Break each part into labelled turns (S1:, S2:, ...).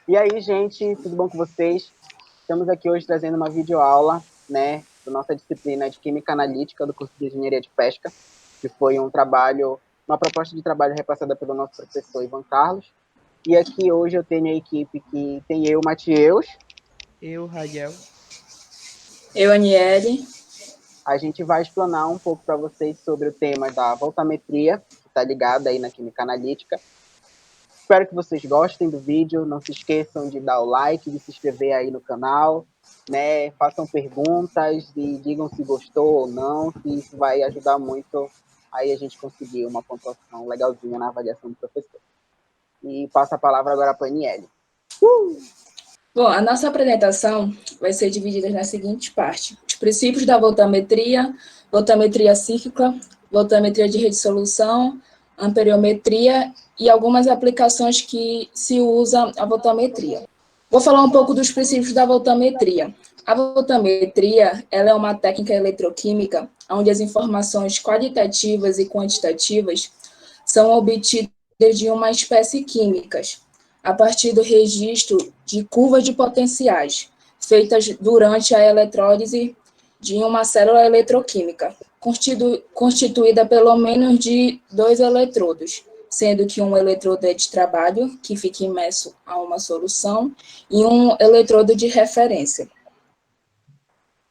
S1: E aí, gente, tudo bom com vocês? Estamos aqui hoje trazendo uma videoaula, né, da nossa disciplina de Química Analítica do curso de Engenharia de Pesca, que foi uma proposta de trabalho repassada pelo nosso professor Ivan Carlos. E aqui hoje eu tenho a equipe que tem eu, Matheus.
S2: Eu, Rael.
S3: Eu, Aniele.
S1: A gente vai explanar um pouco para vocês sobre o tema da voltametria, que está ligada aí na Química Analítica. Espero que vocês gostem do vídeo. Não se esqueçam de dar o like, de se inscrever aí no canal, né? Façam perguntas e digam se gostou ou não, que isso vai ajudar muito aí a gente conseguir uma pontuação legalzinha na avaliação do professor. E passo a palavra agora para a Aniele.
S3: Bom, a nossa apresentação vai ser dividida na seguinte parte: os princípios da voltametria cíclica, voltametria de ressolução, amperiometria e algumas aplicações que se usa a voltametria. Vou falar um pouco dos princípios da voltametria. A voltametria, ela é uma técnica eletroquímica onde as informações qualitativas e quantitativas são obtidas de uma espécie químicas, a partir do registro de curvas de potenciais, feitas durante a eletrólise de uma célula eletroquímica, constituída pelo menos de dois eletrodos, sendo que um eletrodo é de trabalho, que fica imerso a uma solução, e um eletrodo de referência.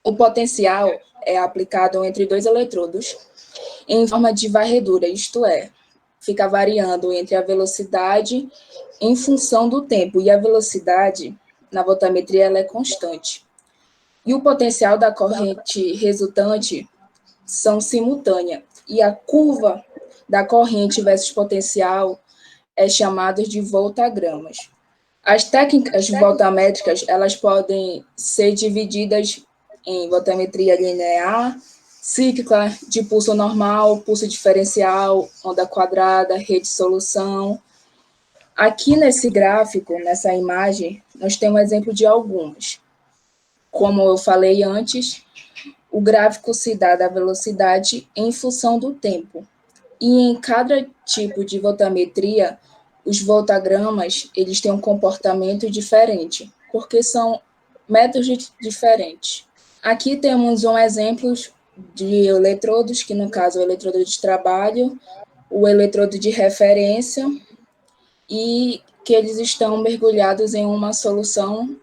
S3: O potencial é aplicado entre dois eletrodos em forma de varredura, isto é, fica variando entre a velocidade em função do tempo, e a velocidade na voltametria ela é constante. E o potencial da corrente resultante são simultâneas, e a curva da corrente versus potencial é chamada de voltagramas. As técnicas voltamétricas, elas podem ser divididas em voltametria linear, cíclica, de pulso normal, pulso diferencial, onda quadrada, rede de solução. Aqui nesse gráfico, nessa imagem, nós temos um exemplo de algumas. Como eu falei antes, o gráfico se dá da velocidade em função do tempo. E em cada tipo de voltametria, os voltagramas, eles têm um comportamento diferente, porque são métodos diferentes. Aqui temos um exemplo de eletrodos, que no caso é o eletrodo de trabalho, o eletrodo de referência, e que eles estão mergulhados em uma solução,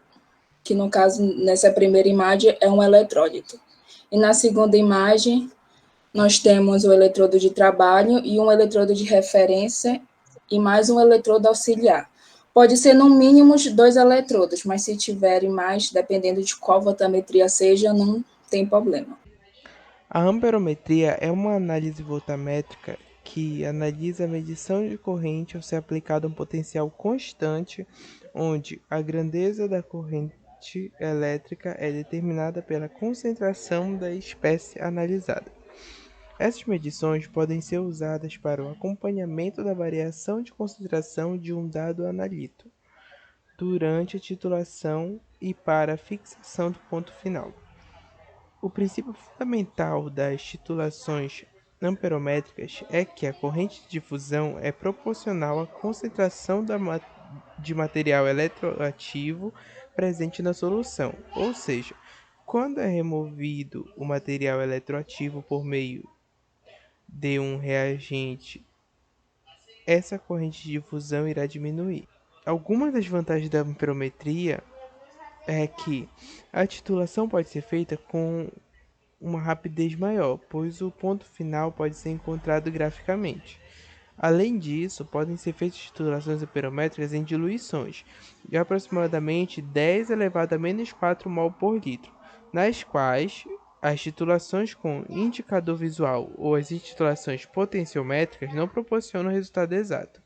S3: que no caso, nessa primeira imagem, é um eletrólito. E na segunda imagem, nós temos o eletrodo de trabalho e um eletrodo de referência e mais um eletrodo auxiliar. Pode ser no mínimo dois eletrodos, mas se tiverem mais, dependendo de qual voltametria seja, não tem problema.
S2: A amperometria é uma análise voltamétrica que analisa a medição de corrente ao ser aplicado um potencial constante, onde a grandeza da corrente elétrica é determinada pela concentração da espécie analisada. Essas medições podem ser usadas para o acompanhamento da variação de concentração de um dado analito durante a titulação e para a fixação do ponto final. O princípio fundamental das titulações amperométricas é que a corrente de difusão é proporcional à concentração de material eletroativo presente na solução, ou seja, quando é removido o material eletroativo por meio de um reagente, essa corrente de difusão irá diminuir. Algumas das vantagens da amperometria é que a titulação pode ser feita com uma rapidez maior, pois o ponto final pode ser encontrado graficamente. Além disso, podem ser feitas titulações amperométricas em diluições de aproximadamente 10 elevado a menos 4 mol por litro, nas quais as titulações com indicador visual ou as titulações potenciométricas não proporcionam resultado exato.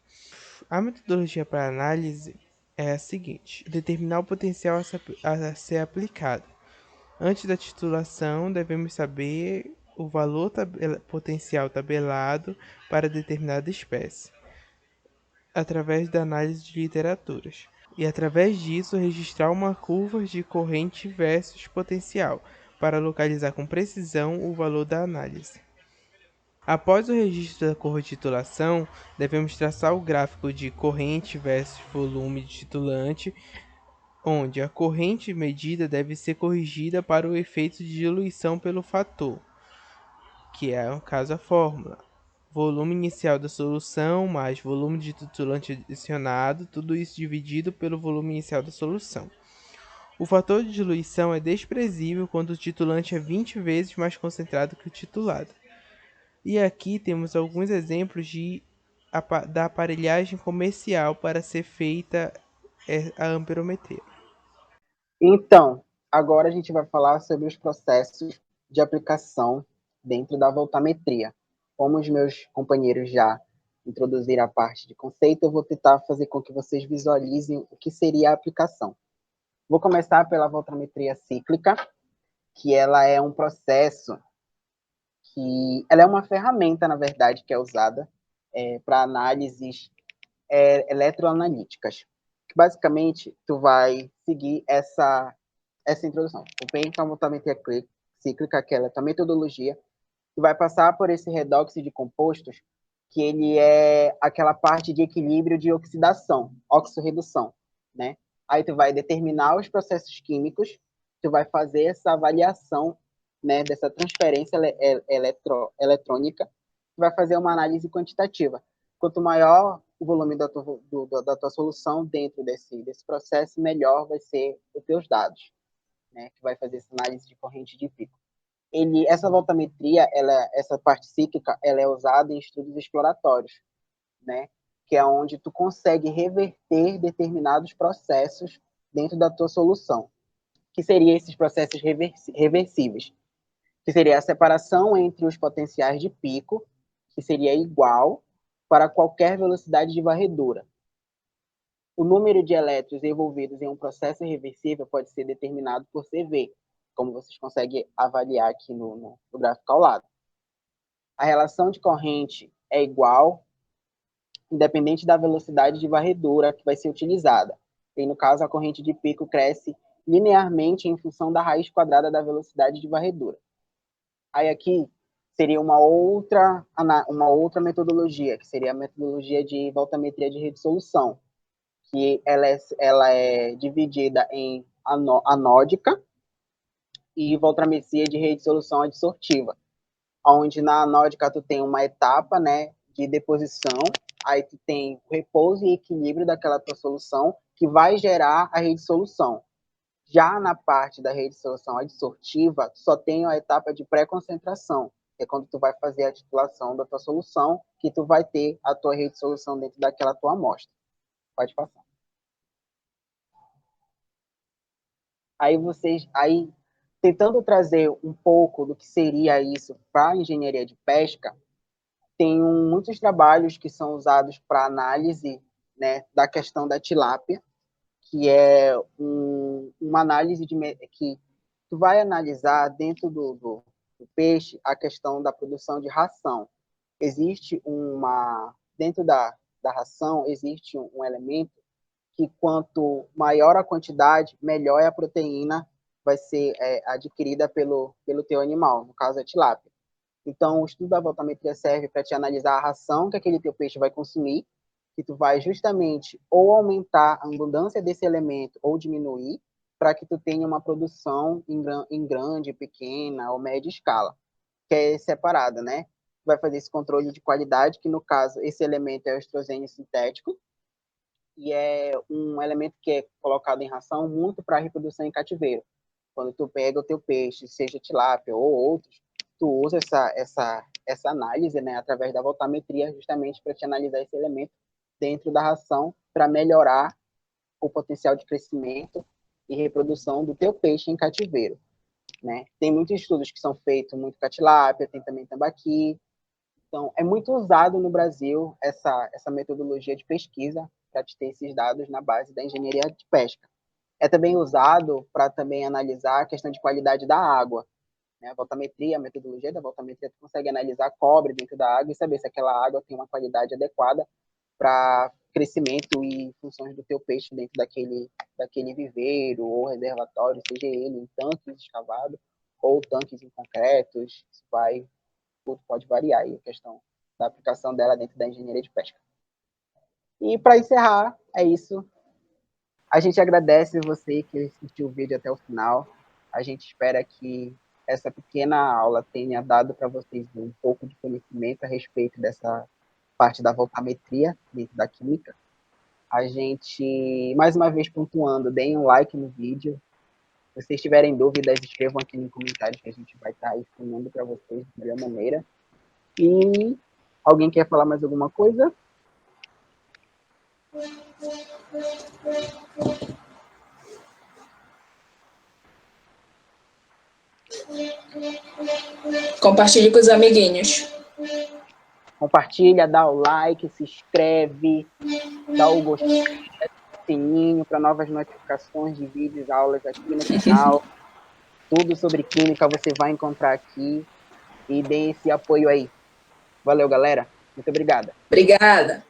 S2: A metodologia para análise é a seguinte: determinar o potencial a ser aplicado. Antes da titulação, devemos saber o valor potencial tabelado para determinada espécie, através da análise de literaturas. E através disso, registrar uma curva de corrente versus potencial, para localizar com precisão o valor da análise. Após o registro da cor de titulação, devemos traçar o gráfico de corrente versus volume de titulante, onde a corrente medida deve ser corrigida para o efeito de diluição pelo fator, que é, no caso, a fórmula. Volume inicial da solução mais volume de titulante adicionado, tudo isso dividido pelo volume inicial da solução. O fator de diluição é desprezível quando o titulante é 20 vezes mais concentrado que o titulado. E aqui temos alguns exemplos da aparelhagem comercial para ser feita a amperometria.
S1: Então, agora a gente vai falar sobre os processos de aplicação dentro da voltametria. Como os meus companheiros já introduziram a parte de conceito, eu vou tentar fazer com que vocês visualizem o que seria a aplicação. Vou começar pela voltametria cíclica, que ela é um processo ela é uma ferramenta, na verdade, que é usada para análises eletroanalíticas. Basicamente, tu vai seguir essa introdução. Tu pensa a voltametria cíclica, que ela é a metodologia, tu vai passar por esse redox de compostos, que ele é aquela parte de equilíbrio de oxidação, oxorredução, né? Aí tu vai determinar os processos químicos, tu vai fazer essa avaliação, né, dessa transferência eletrônica, tu vai fazer uma análise quantitativa. Quanto maior o volume da tua solução dentro desse processo, melhor vai ser os teus dados, né, que vai fazer essa análise de corrente de pico. Essa voltametria, essa parte cíclica, ela é usada em estudos exploratórios, né? Que é onde tu consegue reverter determinados processos dentro da tua solução. Que seriam esses processos reversíveis? Que seria a separação entre os potenciais de pico, que seria igual para qualquer velocidade de varredura. O número de elétrons envolvidos em um processo reversível pode ser determinado por CV, como vocês conseguem avaliar aqui no gráfico ao lado. A relação de corrente é igual, independente da velocidade de varredura que vai ser utilizada. E, no caso, a corrente de pico cresce linearmente em função da raiz quadrada da velocidade de varredura. Aí aqui seria uma outra metodologia, que seria a metodologia de voltametria de redissolução, que ela é dividida em anódica e voltametria de redissolução adsortiva, onde na anódica tu tem uma etapa, né, de deposição, aí tu tem o repouso e equilíbrio daquela tua solução, que vai gerar a redissolução. Já na parte da redissolução adsortiva, tu só tem a etapa de pré-concentração, que é quando tu vai fazer a titulação da tua solução, que tu vai ter a tua redissolução dentro daquela tua amostra. Pode passar. Aí tentando trazer um pouco do que seria isso para a engenharia de pesca, tem muitos trabalhos que são usados para análise, né, da questão da tilápia, que é uma análise que tu vai analisar dentro do peixe a questão da produção de ração. Dentro da ração, existe um elemento que quanto maior a quantidade, melhor é a proteína vai ser adquirida pelo teu animal, no caso a tilápia. Então, o estudo da voltametria serve para te analisar a ração que aquele teu peixe vai consumir, que tu vai justamente ou aumentar a abundância desse elemento ou diminuir, para que tu tenha uma produção em grande, pequena ou média escala, que é separada, né? Tu vai fazer esse controle de qualidade, que no caso, esse elemento é o estrogênio sintético, e é um elemento que é colocado em ração muito para reprodução em cativeiro. Quando tu pega o teu peixe, seja tilápia ou outros, tu usa essa análise, né, através da voltametria, justamente para te analisar esse elemento dentro da ração, para melhorar o potencial de crescimento e reprodução do teu peixe em cativeiro, né? Tem muitos estudos que são feitos muito com a tilápia, tem também tambaqui. Então, é muito usado no Brasil essa metodologia de pesquisa para ter esses dados na base da engenharia de pesca. É também usado para também analisar a questão de qualidade da água, né? A voltametria, a metodologia da voltametria, tu consegue analisar cobre dentro da água e saber se aquela água tem uma qualidade adequada para crescimento e funções do teu peixe dentro daquele viveiro ou reservatório, seja ele em tanques escavados ou tanques em concretos, isso vai tudo pode variar aí a questão da aplicação dela dentro da engenharia de pesca. E para encerrar, é isso. A gente agradece você que assistiu o vídeo até o final. A gente espera que essa pequena aula tenha dado para vocês um pouco de conhecimento a respeito dessa parte da voltametria dentro da química. A gente, mais uma vez pontuando, deem um like no vídeo. Se vocês tiverem dúvidas, escrevam aqui nos comentários que a gente vai estar respondendo para vocês da melhor maneira. E alguém quer falar mais alguma coisa?
S3: Compartilhe com os amiguinhos.
S1: Compartilha, dá o like, se inscreve, dá o gostei, sininho para novas notificações de vídeos, aulas aqui no canal. Tudo sobre química você vai encontrar aqui. E deem esse apoio aí. Valeu, galera. Muito obrigada.
S3: Obrigada.